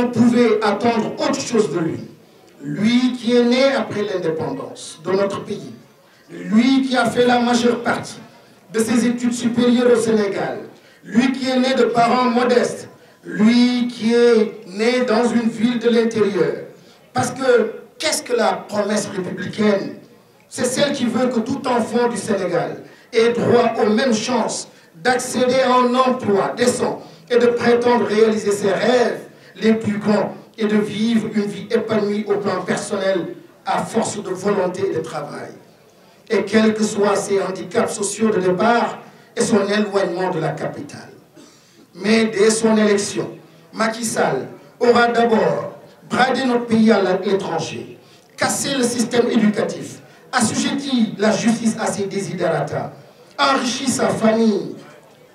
on pouvait attendre autre chose de lui. Lui qui est né après l'indépendance de notre pays. Lui qui a fait la majeure partie de ses études supérieures au Sénégal. Lui qui est né de parents modestes. Lui qui est né dans une ville de l'intérieur. Parce que, qu'est-ce que la promesse républicaine? C'est celle qui veut que tout enfant du Sénégal ait droit aux mêmes chances d'accéder à un emploi décent et de prétendre réaliser ses rêves les plus grands et de vivre une vie épanouie au plan personnel à force de volonté et de travail. Et quels que soient ses handicaps sociaux de départ et son éloignement de la capitale. Mais dès son élection, Macky Sall aura d'abord bradé notre pays à l'étranger, cassé le système éducatif, assujetti la justice à ses desiderata, enrichi sa famille,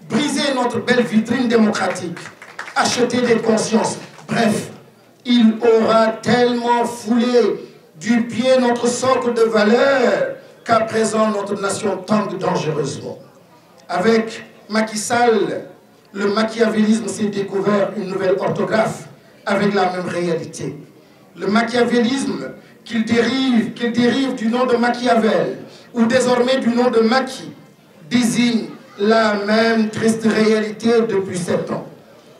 brisé notre belle vitrine démocratique, acheté des consciences. Bref, il aura tellement foulé du pied notre socle de valeurs qu'à présent notre nation tangue dangereusement. Avec Macky Sall, le machiavélisme s'est découvert une nouvelle orthographe avec la même réalité. Le machiavélisme qu'il dérive du nom de Machiavel ou désormais du nom de Macky désigne la même triste réalité depuis 7 ans.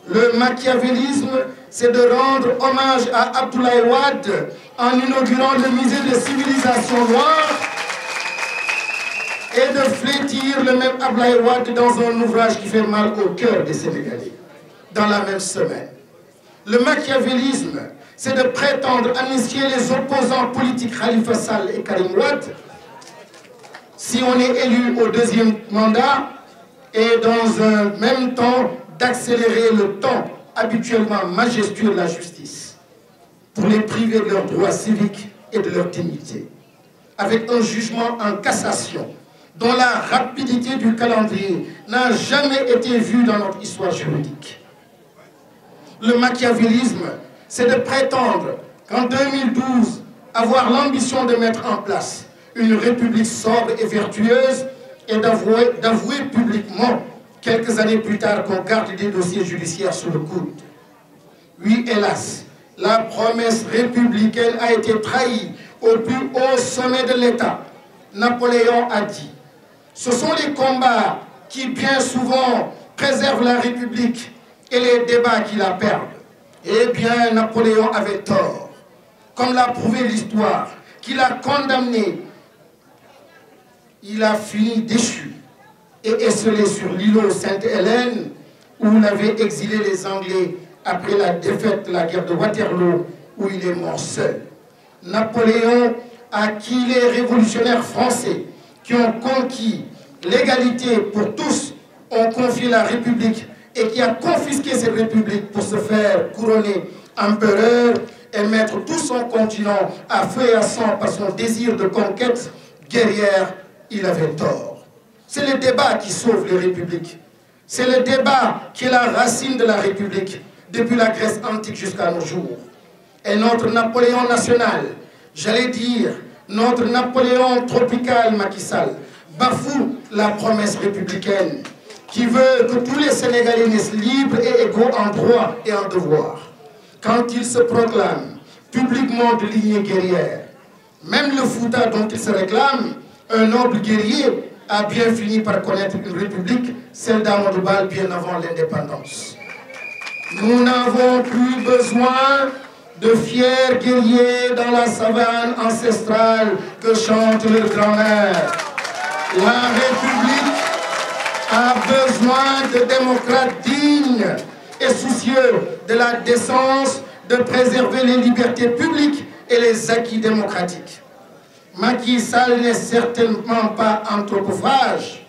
Le machiavélisme, c'est de rendre hommage à Abdoulaye Wade en inaugurant le musée de civilisation noire et de flétir le même Abdoulaye Wade dans un ouvrage qui fait mal au cœur des Sénégalais, dans la même semaine. Le machiavélisme, c'est de prétendre amnistier les opposants politiques Khalifa Sall et Karim Wade si on est élu au 2e mandat et dans un même temps d'accélérer le temps habituellement majestueux de la justice pour les priver de leurs droits civiques et de leur dignité. Avec un jugement en cassation dont la rapidité du calendrier n'a jamais été vue dans notre histoire juridique. Le machiavélisme, c'est de prétendre qu'en 2012, avoir l'ambition de mettre en place une république sobre et vertueuse et d'avouer publiquement, quelques années plus tard, qu'on garde des dossiers judiciaires sous le coude. Oui, hélas, la promesse républicaine a été trahie au plus haut sommet de l'État. Napoléon a dit: ce sont les combats qui bien souvent préservent la République et les débats qui la perdent. Eh bien, Napoléon avait tort. Comme l'a prouvé l'histoire, qu'il a condamné, il a fini déchu et esselé sur l'îlot Sainte-Hélène où l'avaient exilé les Anglais après la défaite de la guerre de Waterloo où il est mort seul. Napoléon, à qui les révolutionnaires français qui ont conquis l'égalité pour tous ont confié la République et qui a confisqué cette République pour se faire couronner empereur et mettre tout son continent à feu et à sang par son désir de conquête guerrière, il avait tort. C'est le débat qui sauve les républiques. C'est le débat qui est la racine de la République, depuis la Grèce antique jusqu'à nos jours. Et notre Napoléon national, j'allais dire, notre Napoléon tropical Macky Sall, bafoue la promesse républicaine qui veut que tous les Sénégalais naissent libres et égaux en droit et en devoir. Quand il se proclame publiquement de lignée guerrière, même le Fouta dont il se réclame, un noble guerrier, a bien fini par connaître une république, celle d'Amadou Bal, bien avant l'indépendance. Nous n'avons plus besoin de fiers guerriers dans la savane ancestrale que chante leur grand-mère. La République a besoin de démocrates dignes et soucieux de la décence, de préserver les libertés publiques et les acquis démocratiques. Macky Sall n'est certainement pas anthropophage,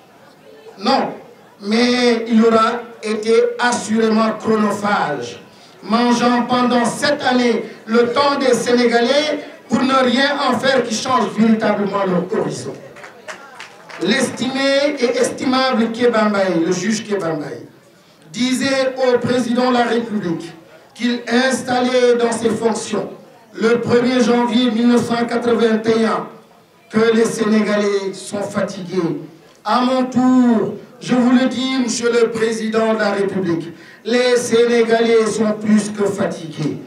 non, mais il aura été assurément chronophage, mangeant pendant 7 années le temps des Sénégalais pour ne rien en faire qui change véritablement leur horizon. L'estimé et estimable Kéba Mbaye, le juge Kéba Mbaye, disait au président de la République qu'il installait dans ses fonctions le 1er janvier 1981 que les Sénégalais sont fatigués. À mon tour, Je vous le dis, Monsieur le Président de la République, les Sénégalais sont plus que fatigués.